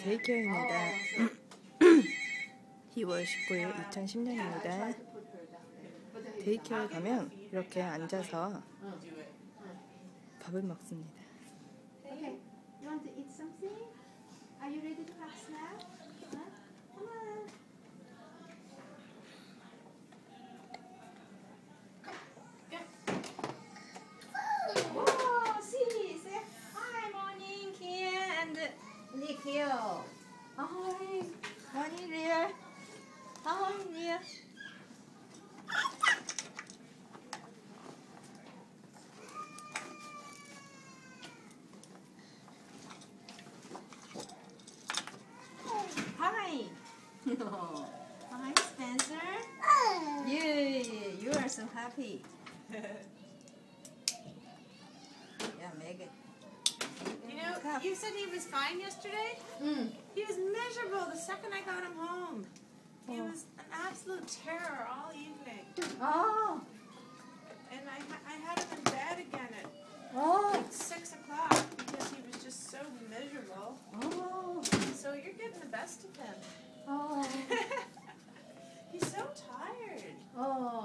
데이케어입니다. 2월 19일 2010년입니다. 데이케어에 가면 이렇게 앉아서 밥을 먹습니다. Okay, you want to eat something? Are you ready to have snack? Huh? Come on. Whoa, see, say hi, morning, Kia and Nikhil. Hi, morning, Ria. Hi, Ria. Hi. Hi, Spencer. You are so happy. Yeah, Megan. You know, you said he was fine yesterday? He was miserable the second I got him home. He was an absolute terror all evening. Oh. And I had him in bed again at Oh. 6 o'clock because he was just so miserable. Oh. So you're getting the best of him. Oh. He's so tired. Oh.